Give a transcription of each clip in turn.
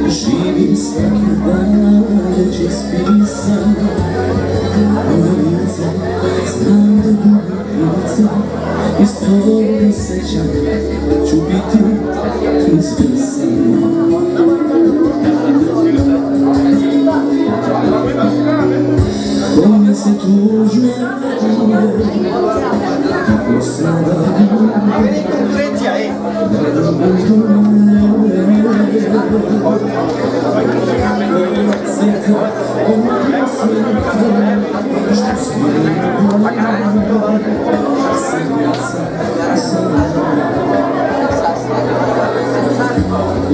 Živim svaki dan već ispisan ulica, znam da dubica iz tvoga sećam ću biti izbrisan. Kome se tužno tako sada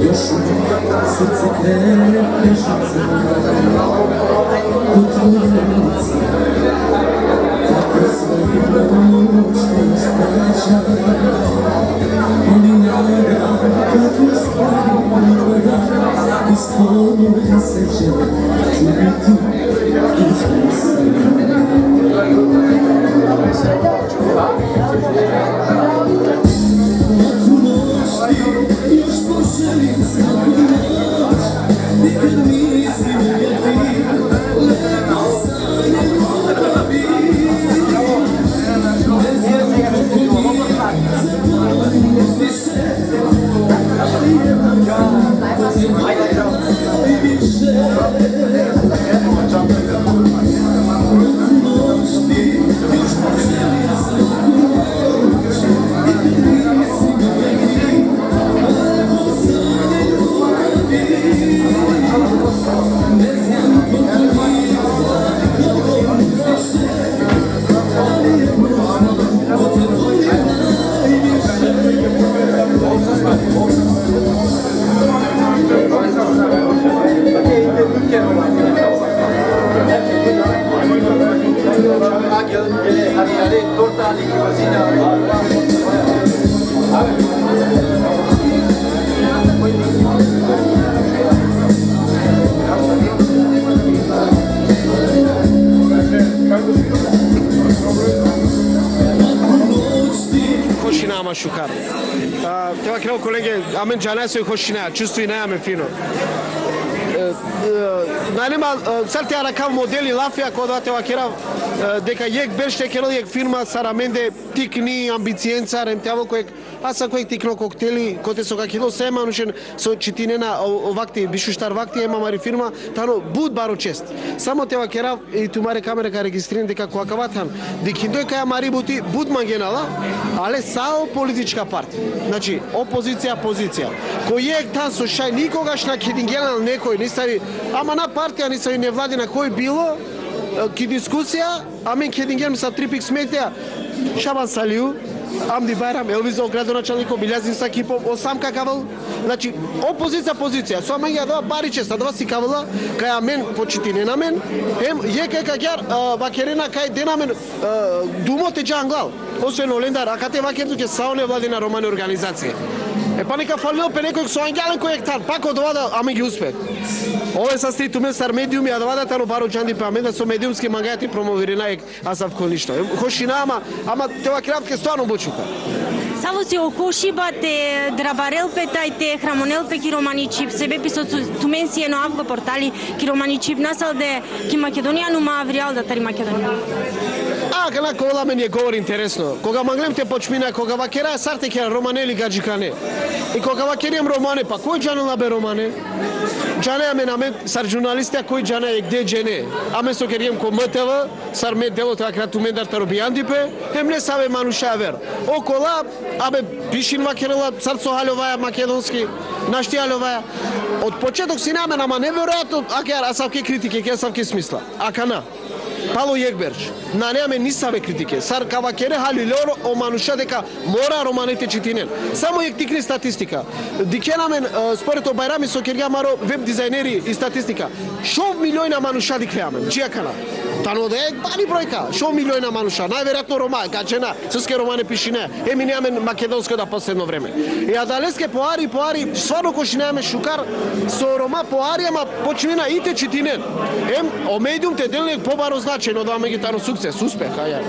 još srce krepešice u tvoje lice tako svoju noć te ispraća ali nada kako stvari mlada iz tvoga seća ću biti izbrisan. Laku noć ti još poželim svaku noć nikad mislim da ti lepo sanjam mora biti ne znam kako mi zaboravim više ali je i više. Laku noć ti još poželim svaku noć nikad mislim da ti lepo sanjam mora biti ne znam kako mi zaboravim više ali je Hoșina mașucar. Teva creu colege, amen janea să hoșina, чувствуй наяме фино. Најнема сар те аракав модели лафија кога те вакера дека јек беше керо јек фирма сараменде тикни амбициенца ремтеаво кој аса кој тикно коктели коте со какило сема нушен со читинена овакти бишуштар вакти ема мари фирма тано буд баро чест. Само те вакера и тумаре камера ка регистриран дека коакаватан дикиндој каја мари бути буд мангенала, але сао политичка партија. Значи опозиција позиција. Кој јек тан со шај никогаш на кедингенал некој не стави ама на партија не се невладина кој било ки дискусија, амен кединген са трипик сметија Шабан Салиу, Амди Байрам, Елвизо градоначалнико, Билјазин Сакипов, осам какавал. Значи, опозиција позиција. Со амен ја дава бари честа, дава си кавала, кај амен почитине на мен, ем јека каѓар вакерена кај денамен думот е джанглал. Освен Олендар, а кате вакерто ќе саоне владина романи организација. Па нека фалило пе некој со ангелен кој ектар, пак од овада, аме ги успе. Ове са сти туме сар медиуми, а да тано баро джанди па аменда со медиумски мангајати промовирина ек асав коништо. Хошина ама тева кратке стварно бочука. Само си окошиба те драбарел пе тај те храмонел пе ки романичип себе писо тумен си ено авга портали ки романичип насал де ки Македонија нума авриал да тари Македонија. Кана кола мен е говор интересно. Кога манглем те почмина, кога вакера сарте ке романели гаджикане. И кога вакерем романе, па кој джанела бе романе? Джане амен сар журналистија кој джана е где джене. Аме со керием ко МТВ, сар ме дело тоа крату мендар таробијандипе, хем не саве мануша вер. Окола, абе пишин вакерела сар со халјоваја македонски, нашти халјоваја. Од почеток си намен, ама неверојатно, аке асавке критике, ке асавке смисла. Акана. Пало Јекберч, на неаме ни саве критике. Сар кавакере халилоро о мануша дека мора романите читинен. Само јек тикни статистика. Дикенамен според Байрами со Кирга Маро веб дизајнери и статистика. Шов милиони мануша дикреамен. Джиакана. Tano de bani brojka, 100 miliona manuša, najvjerojatno Roma, gađena, srpske Romane pišine, mi nemamo makedonsko da posledno vreme. I adaleske poari, stvarno košiname šukar, so Roma poarijama počinina i te čitinen. O medium te delnek pobaro značajno da vam je tano sukces, uspeh, aja.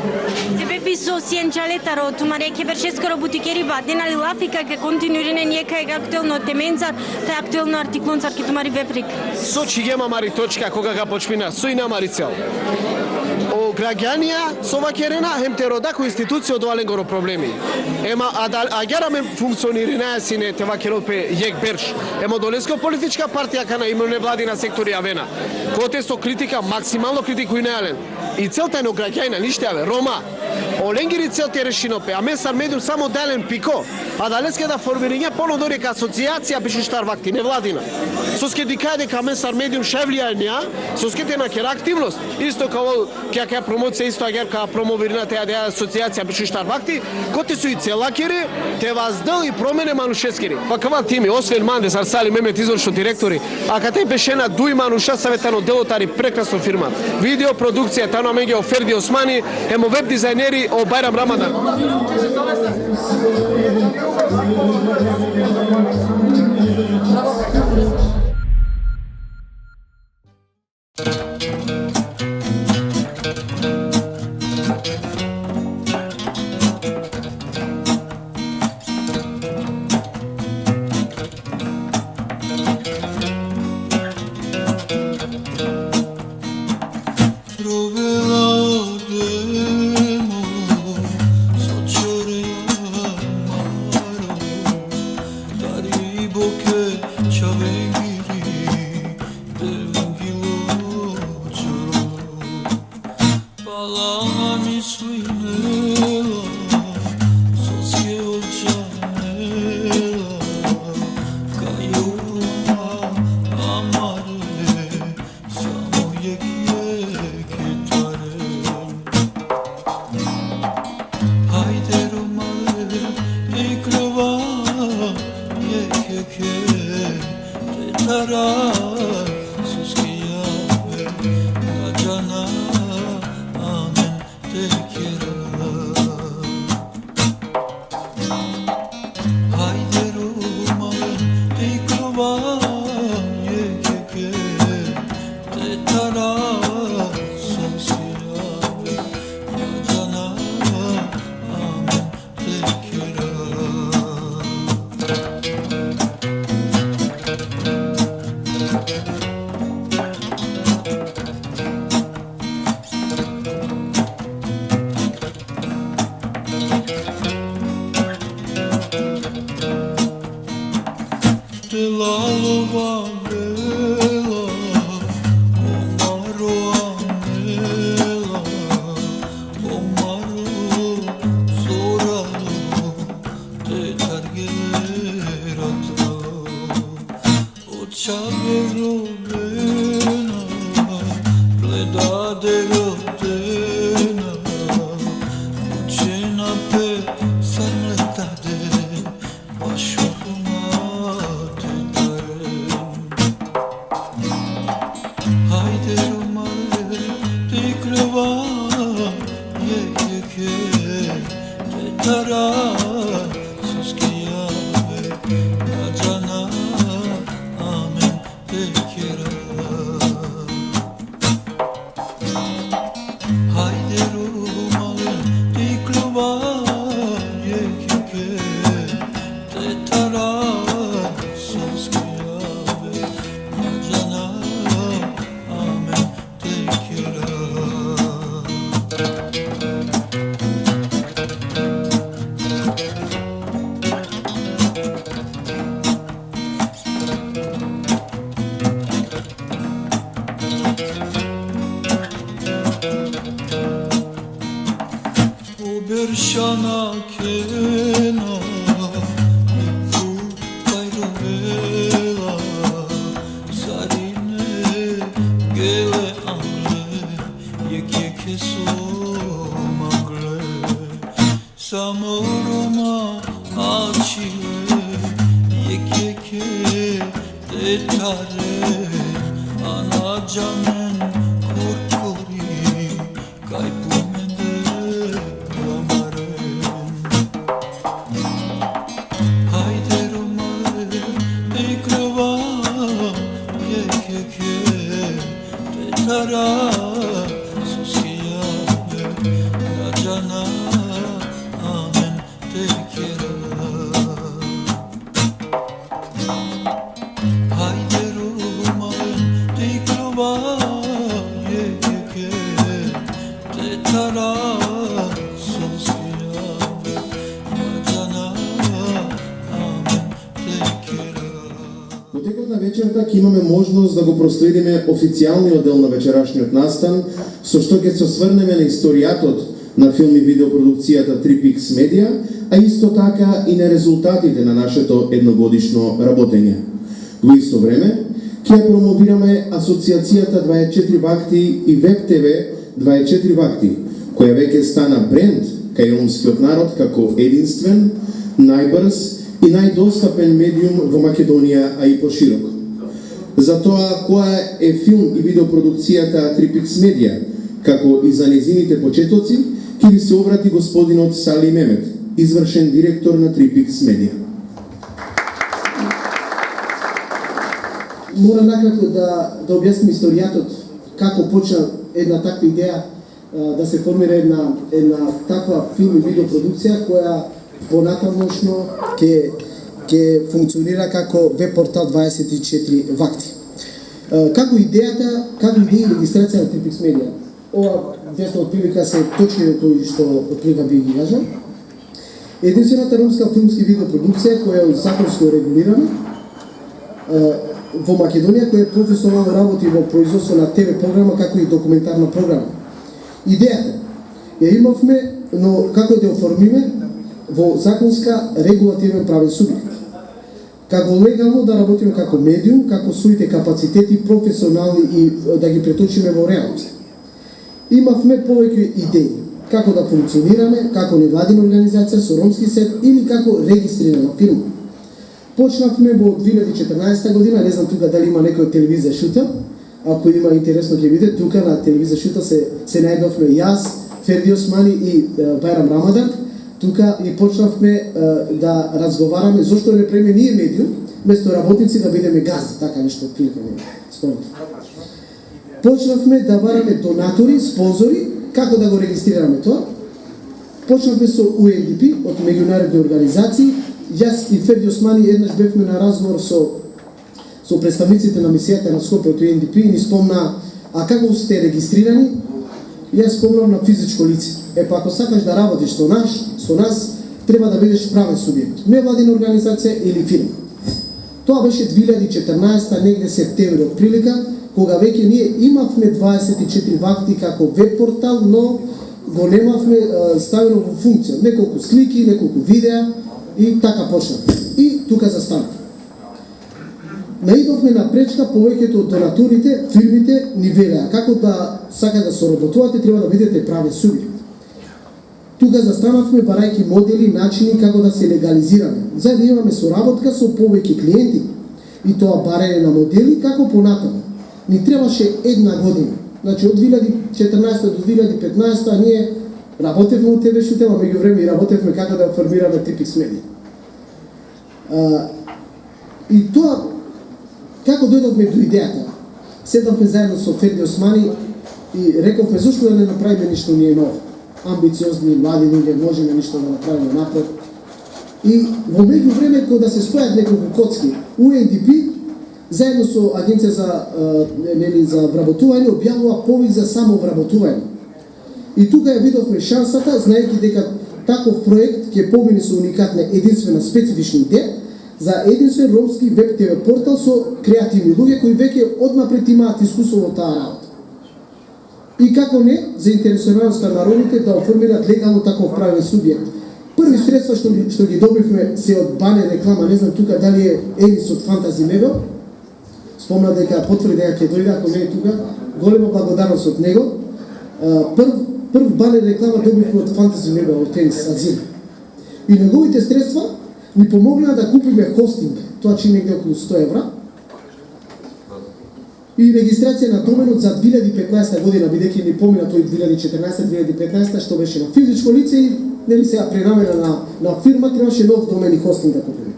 Тебе писо сиенчалетаро, тумаре кеберческоро бутикери бадена ли лафика ке континуиране ниека е актуелно теменцар, та актуелно артиклонцар ке тумари веприк. Со чигема мари точка кога га почмина, со и намари цел. O građanija sova kerena hem te roda cu instituție do alengoro problemi. Ema agera men funkcionirina sine te va kero pe jek berš. Ema dolesko politička partija kana ima nevladina sektori avena. Kote so kritika maksimalno kritiku inalen. I celta no građanina ništa ave Roma. O lengiri cel te rešino pe amen sar medium samo dalen piko. A daleske da formirinja polodore ka asocijacija bišu štar vakti nevladina. Soske dikade ka amen sar medium ševlijanja, soske te na kera aktivnost. Isto kao kja promocija isto ager ka promovirina te asocijacija bišu štar vakti, kote su i celakeri, te vas dali promene manušeskeri. Pa kaval timi, Osven Mandes, Arsali Mehmet izvršno direktori, a kad te pešena duj manuša savetano delotari prekrasno firma. Video produkcija, tano amenge o Ferdi Osmani, emo web dizajneri o Bajram Ramadan. Ana canın kurkuri вечерта ќе имаме можност да го проследиме официјалниот дел на вечерашниот настан, со што ќе се осврнеме на историјатот на филм и видеопродукцијата Tripix Media, а исто така и на резултатите на нашето едногодишно работење. Во исто време, ќе промовираме Асоциацијата 24 вакти и Веб ТВ 24 вакти, која веќе стана бренд кај ромскиот народ како единствен, најбрз и најдостапен медиум во Македонија, а и пошироко. Затоа, која е филм и видеопродукцијата Tripix Media, како и за незините почетоци, ќе ви се обрати господинот Сали Мемет, извршен директор на Tripix Media. Мора накратко да објасним историјатот како почна една таква идеја да се формира една таква филм и видеопродукција која понатамошно ќе функционира како веб портал 24 вакти. Како идеја и регистрација на Tripix Media. Ова десно отприлика се точки кои што отприлика би ги кажам. Единствената ромска филмски видеопродукција која е законско регулирана во Македонија, која професионално работи во производство на ТВ програма како и документарна програма. Идејата ја имавме, но како да ја оформиме во законска регулативен правен субјект. Како легално да работиме како медиум, како своите капацитети професионални и да ги преточиме во реалност. Имавме повеќе идеи како да функционираме како невладина организација со ромски сет или како регистрирана фирма. Почнавме во 2014 година, не знам тука дали има некој телевизија Шута, ако има интересно ќе видите, тука на телевизија Шута се најдовме јас, Ферди Османи и Бајрам Рамадан, тука и почнавме да разговараме зошто не преме ние медиум, место работници да бидеме газди, така нешто отприлика не спомнав. Почнавме да бараме донатори, спонзори, како да го регистрираме тоа. Почнавме со UNDP, од меѓународни организации. Јас и Ферди Османи еднаш бевме на разговор со представниците на мисијата на Скопје од UNDP и ни спомна, а како сте регистрирани? Јас спомнам на физичко лице. Па ако сакаш да работиш со нас, треба да бидеш правен субјект, невладина организација или фирма. Тоа беше 2014 негде септември отприлика, кога веќе ние имавме 24 вакти како веб портал, но го немавме ставено во функција. Неколку слики, неколку видеа и така почнавме. И тука застанав. Наидовме на пречка повеќето од донаторите, фирмите ни велеа како да сака да соработувате, треба да бидете правен субјект. Тука застанавме барајќи модели, начини како да се легализираме, за да имаме соработка со повеќе клиенти и тоа барање на модели како понатаму. Ни требаше една година. Значи од 2014 до 2015 ние работевме во ТВ Шута, а меѓувреме и работевме како да формираме Tripix Media. И тоа како дојдовме до идејата? Седавме заедно со Ферди Османи и рековме зошто да не направиме ништо ние ново. Амбициозни, млади луѓе, можеме ништо да направиме напред. И во меѓувреме кога да се спојат неколку коцки, UNDP заедно со Агенција за вработување објавува повик за самовработување. И тука ја видовме шансата, знаејќи дека таков проект ќе помине со уникатна, единствена, специфична идеја за единствен ромски веб ТВ портал со креативни луѓе кои веќе однапред имаат искуство во таа работа. И како не, заинтересираноста на ромите да оформираат легално таков правен субјект. Први средства што ги добивме се од банер реклама, не знам тука дали е Елис од Фантази Мебел. Спомна дека потврди дека ќе дојде, ако не е тука, голема благодарност од него. Прв банер реклама добивме од Фантази Мебел, од Тенис Азил. И неговите средства ни помогнаа да купиме хостинг, тоа чи негде околу 100 евра. И регистрација на доменот за 2015 година, бидејќи ни помина тој 2014-2015, што беше на физичко лице и нели сега пренамена на фирма, требаше нов домен и хостинг да купиме.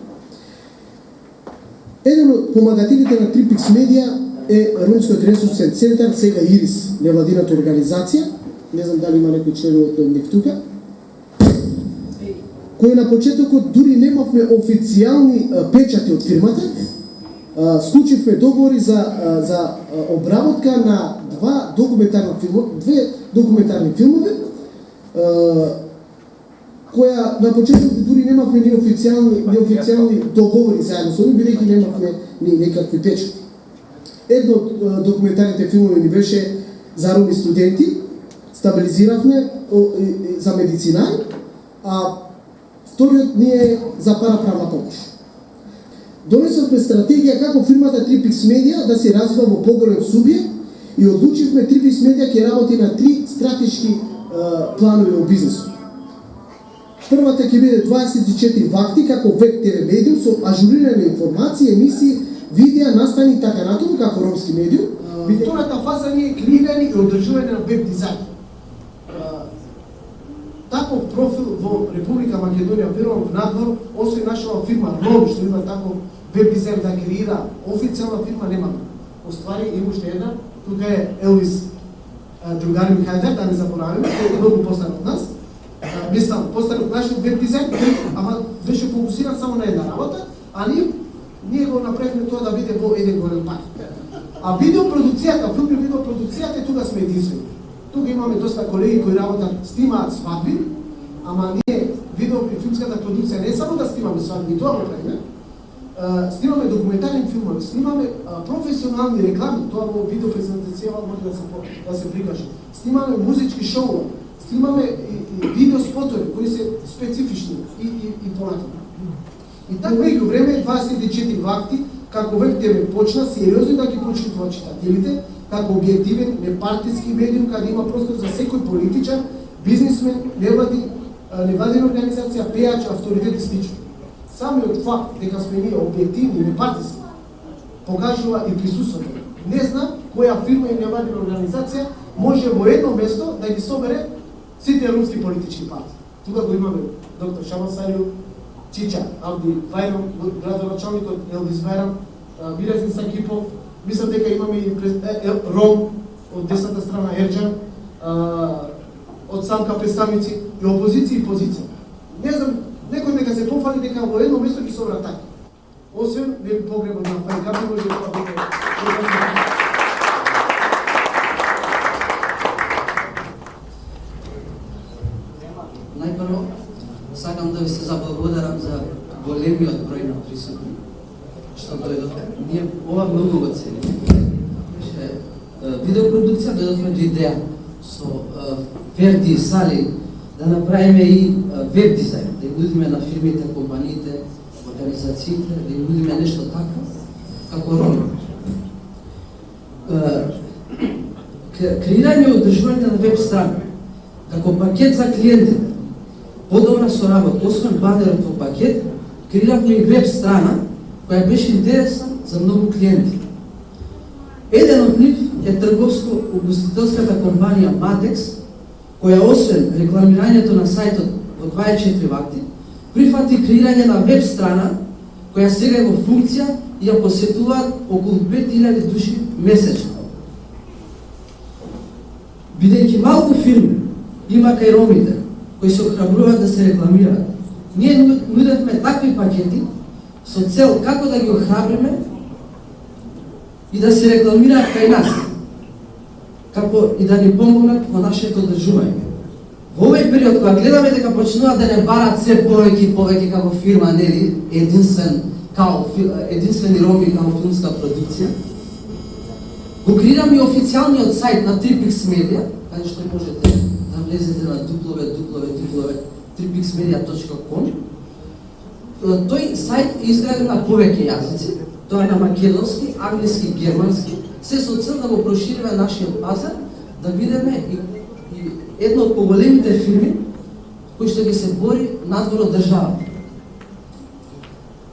Еден од помагателите на Tripix Media е Ромскиот ресурсен центар, сега ИРИС, невладината организација, не знам дали има некој член од нив тука, кој на почетокот дури немавме официјални печати од фирмата, склучивме договори за обработка на две документарни филмови, која на почетокот дури немавме неофицијални договори заедно со нив, бидејќи немавме ни некакви печати. Едно од документарните филмови ни беше за роми студенти, стабилизиравме за медицина, а вториот ни е за параправна помош. Донесовме стратегија како фирмата Tripix Media да се развива во поголем субјект и одлучивме Tripix Media ќе работи на 3 стратешки планови во бизнисот. Првата ќе биде 24 вакти како веб ТВ медиум со ажурирана информација, емисии, видеа, настани и така натаму како ромски медиум. Втората фаза ни е креирање и одржување на веб дизајн. Таков профил во Република Македонија, верувам надвор, освен нашава фирма Ром, што има таков веб дизајн да креира официјална фирма, нема. Оствари има уште една, тука е Елвис другари Михајдар, да не забораваме, тој е многу постар од нас. Мислам, постар од нашиот веб дизајн, ама беше фокусиран само на една работа, а ние го направивме тоа да биде во еден голем пак. А видеопродукцијата, филм и видеопродукцијата, тука сме единствени. Тука имаме доста колеги кои работат, снимаат свадби, ама ние видео и филмската продукција не само да снимаме свадби, тоа го правиме. Снимаме документарни филмови, снимаме професионални реклами, тоа во видео презентација може да се прикаже. Снимаме музички шоуа, снимаме и видео спотови кои се специфични и понатаму. И така меѓу време 24 вакти како веб ТВ почна сериозно да ги почитуваат читателите, како објективен, непартиски медиум, каде има простор за секој политичар, бизнисмен, невладина организација, пејач, авторитет и слично. Самиот факт дека сме ние објективни и непартиски покажува и присуството. Не знам која фирма и невладина организација може во едно место да ги собере сите румски политички партии. Тука го имаме доктор Шаман Сариу, Чича, Абди Вајрам, градоначалникот Елвис Вајрам, Миразин Сакипов, мислам дека имаме и Ром од десната страна Ерџан, од самка представници и опозиција и позиција. Не знам, некој нека се пофали дека во едно место ги собра така. Освен погребот на Фајкапи може да биде. Најпрво, сакам да ви се заблагодарам за големиот број на присутни што дојдовте. Ние ова многу го цениме. Видеопродукција дојдовме до идеја со Ферди и Сали да направиме и веб дизајн, да нудиме на фирмите, компаниите, организациите, да нудиме нешто така како роми. Креирање и одржување на веб страна како пакет за клиентите, подобра соработа, освен банерот во пакет, креиравме и веб страна која беше интересна за многу клиенти. Еден од нив е трговско-угостителската компанија Matex, која освен рекламирањето на сајтот во 24 вакти, прифати креирање на веб страна која сега е во функција и ја посетуваат околу 5000 души месечно. Бидејќи малку фирми има кај ромите кои се охрабруваат да се рекламираат, ние нудевме такви пакети со цел како да ги охрабриме и да се рекламираат кај нас, како и да ни помогнат во нашето одржување. Во овој период, кога гледаме дека почнуваат да не барат се повеќе и повеќе како фирма, нели, единствени роми како филмска продукција, го креираме и официјалниот сајт на Tripix Media, каде што можете да влезете на www.tripixmedia.com. Тој сајт е изграден на повеќе јазици, тоа е на македонски, англиски, германски, се со цел да го прошириме нашиот пазар, да бидеме и едно од поголемите фирми кои што ги се бори надвор од државата.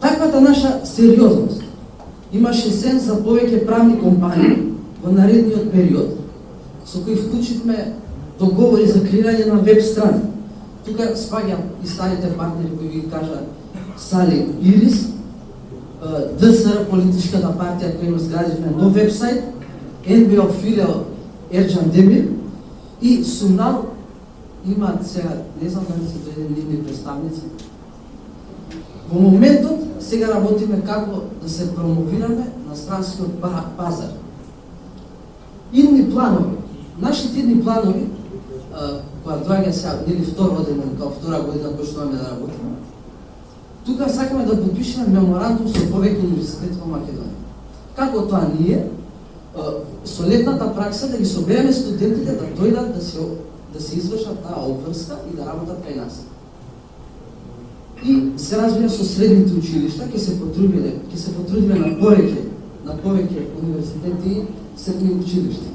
Таквата наша сериозност имаше сенс за повеќе правни компании во наредниот период, со кои вклучивме договори за креирање на веб страни. Тука спаѓам и старите партнери кои ги кажа Сали Ирис, ДСР, политичката партија која им изградивме нов вебсайт, НБО филиал Ерџан Демир и Сумнал имаат сега, не знам дали се дојде нивни представници. Во моментот сега работиме како да се промовираме на странскиот пазар. Идни планови. Нашите идни планови која доаѓа сега, нели втора одена, као втора година почнуваме да работиме. Тука сакаме да подпишеме меморандум со повеќе универзитети во Македонија. Како тоа ние, со летната пракса да ги собереме студентите да дојдат да се извршат таа обврска и да работат кај нас. И се разбира со средните училишта ќе се потрудиме на повеќе универзитети, средни училишта.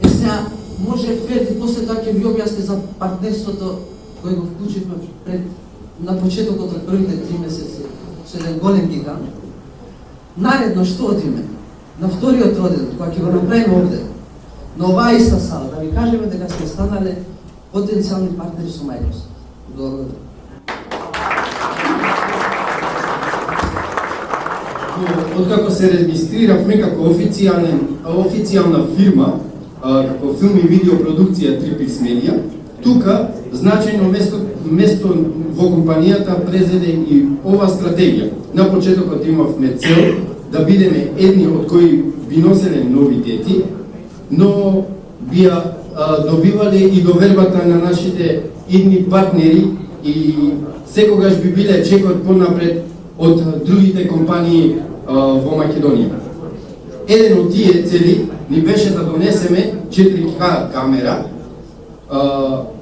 Сега може Ферди после тоа ќе ви објасни за партнерството кое го вклучивме на почетокот од првите 3 месеци со еден голем гигант. Наредно што одиме? На вториот роден, кога ќе го направиме овде, на оваа иста сала, да ви кажеме дека сме станале потенцијални партнери со Microsoft. Благодарам. Откако се регистриравме како официјална фирма, како филм и видеопродукција 3Pix Media, тука значајно место во компанијата презеде и ова стратегија. На почетокот имавме цел да бидеме едни од кои би носеле новитети, но би добивале и довербата на нашите идни партнери и секогаш би биле чекот понапред од другите компании во Македонија. Еден од тие цели ни беше да донесеме 4K камера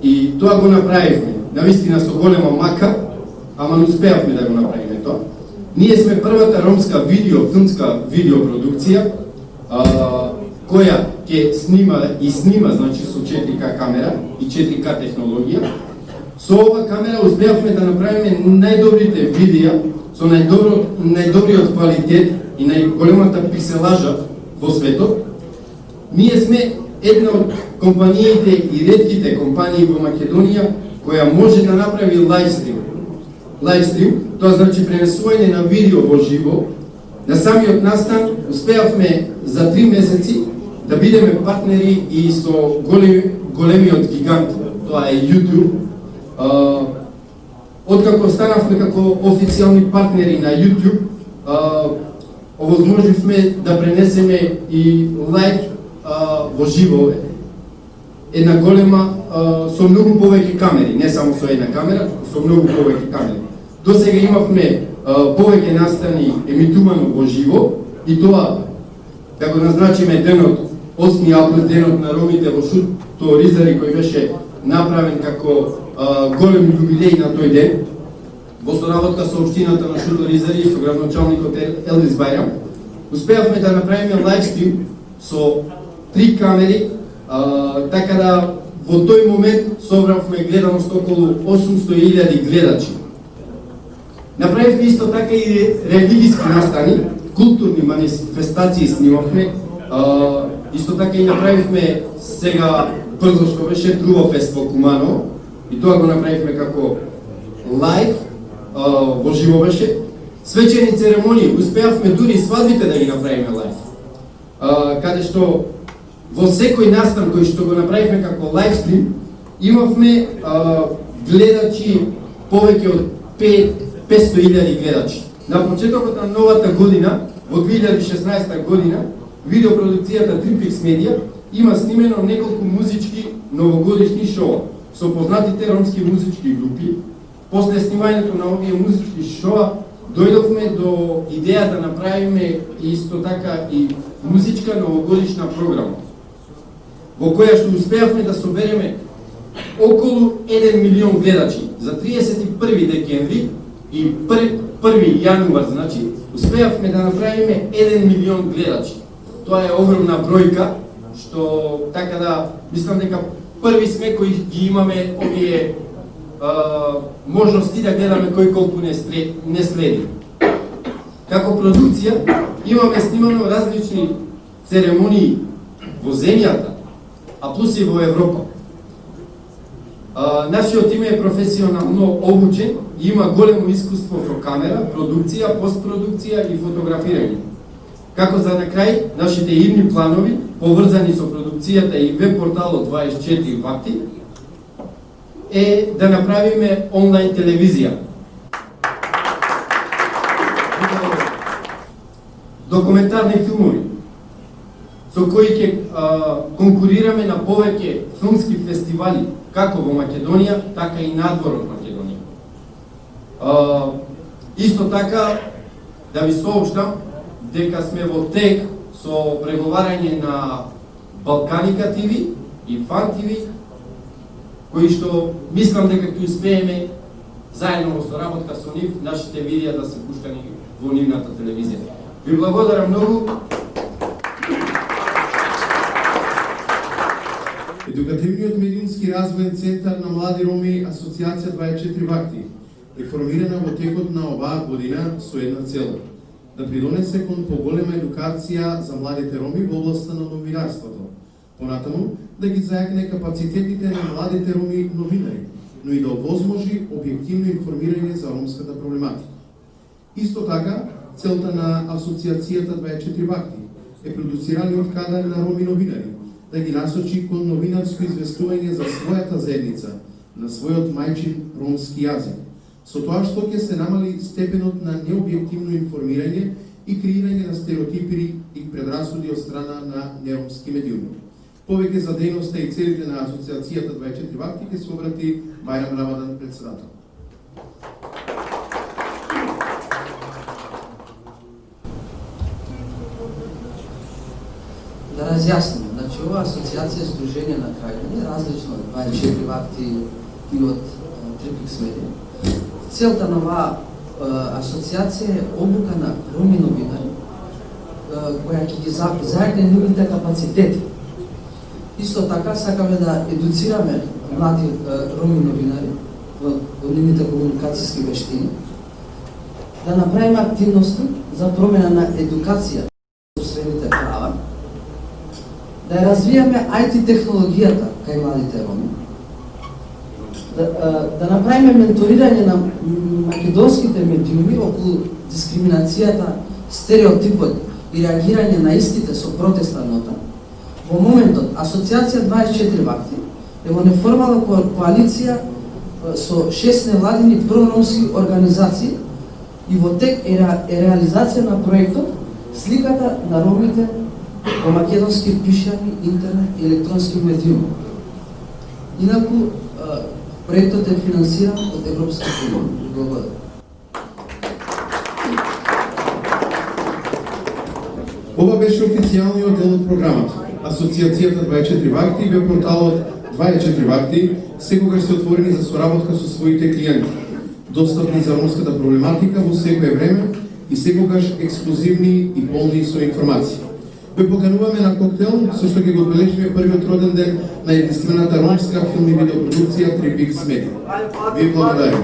и тоа го направивме. Навистина со голема мака, ама не успеавме да го направиме тоа. Ние сме првата ромска филмска видеопродукција која ќе снима значи со 4K камера и 4K технологија. Со ова камера успеавме да направиме најдобрите видеа со најдобриот квалитет и најголемата пикселажа во светот. Ние сме една од компаниите и ретките компании во Македонија која може да направи лайвстрим. Лайвстрим, тоа значи пренесување на видео во живо. На самиот настан успеавме за 3 месеци да бидеме партнери и со големиот гигант, тоа е YouTube. Откако станавме како официјални партнери на YouTube, овозможивме да пренесеме и лайв во живо една голема со многу повеќе камери, не само со една камера, со многу повеќе камери. До сега имавме повеќе настани емитувано во живо и тоа да го назначиме денот 8 април, денот на ромите во Шуто Ризари, кој беше направен како голем јубилеј на тој ден, во соработка со општината на Шуто Ризари и со градоначалникот Елвис Бајрам. Успеавме да направиме лайвстрим со 3 камери, така да во тој момент собравме гледаност околу 800.000 гледачи. Направивме исто така и религиски настани, културни манифестации снимавме, исто така и направивме сега брзо што беше Трувафест во Куманово и тоа го направивме како лайв, во живо беше. Свечени церемонии, успеавме дури свадбите да ги направиме лайв. Каде што во секој настан кој што го направивме како лайвстрим, имавме гледачи повеќе од 500.000 гледачи. На почетокот на новата година, во 2016 година, видеопродукцијата 3Pix Media има снимено неколку музички новогодишни шоа со познатите ромски музички групи. После снимањето на овие музички шоа, дојдовме до идеја да направиме исто така и музичка новогодишна програма, во која што успеавме да собереме околу 1 милион гледачи. За 31 декември и 1 јануар, значи, успеавме да направиме 1 милион гледачи. Тоа е огромна бројка, што така да мислам дека први сме кои ги имаме овие можности да гледаме кој колку не следи. Како продукција имаме снимано различни церемонии во земјата, а плюс и во Европа. Нашиот име е професионално обучен и има големо искуство со камера, продукција, постпродукција и фотографирање. Како за на крај, нашите идни планови, поврзани со продукцијата и веб порталот 24 вакти, е да направиме онлайн телевизија. Документарни филмови. со кои ќе конкурираме на повеќе филмски фестивали, како во Македонија, така и надвор од Македонија. Исто така, да ви соопштам дека сме во тек со преговарање на Балканика ТВ и Фан ТВ, кои што мислам дека ќе успееме заедно во соработка со нив нашите видеа да се пуштани во нивната телевизија. Ви благодарам многу. Едукативниот медиумски развоен центар на млади роми Асоциација 24 вакти е формирана во текот на оваа година со една цел: да придонесе кон поголема едукација за младите роми во областа на новинарството. Понатаму, да ги зајакне капацитетите на младите роми новинари, но и да овозможи објективно информирање за ромската проблематика. Исто така, целта на Асоциацијата 24 вакти е продуцираниот кадар на роми новинари, да ги насочи кон новинарско известување за својата заедница, на својот мајчин ромски јазик, со тоа што ќе се намали степенот на необјективно информирање и креирање на стереотипи и предрасуди од страна на неромски медиуми. Повеќе за дејноста и целите на Асоциацијата 24 вакти ќе се обрати Бајрам Рамадан, председател. Да разјасним, значи ова асоциација е здружение на граѓани, различно од 24 вакти и од Трипикс Медија. Целта на оваа асоциација е обука на роми новинари, која ќе ги зајакне нивните капацитети. Исто така сакаме да едуцираме млади роми новинари во нивните комуникацијски вештини, да направиме активности за промена на едукација во средните права, да ја развијаме IT технологијата кај младите роми, да направиме менторирање на македонските медиуми околу дискриминацијата, стереотипот и реагирање на истите со протестна нота. Во моментот, Асоциација 24 вакти е во неформална коалиција со 6 невладини проромски организации и во тек е реализација на проектот Сликата на ромите во македонски пишани, интернет и електронски медиуми. Инаку, проектот е финансиран од Европски фонд. Благодарам. Ова беше официјалниот дел од програмата. Асоциацијата 24 вакти и веб-порталот 24 вакти секогаш се отворени за соработка со своите клиенти, достапни за ромската проблематика во секое време и секогаш ексклузивни и полни со информации. Ве покануваме на коктел со што ќе го одбележиме првиот роден ден на единствената ромска филм и видеопродукција Трипикс Медија. Ви благодарам.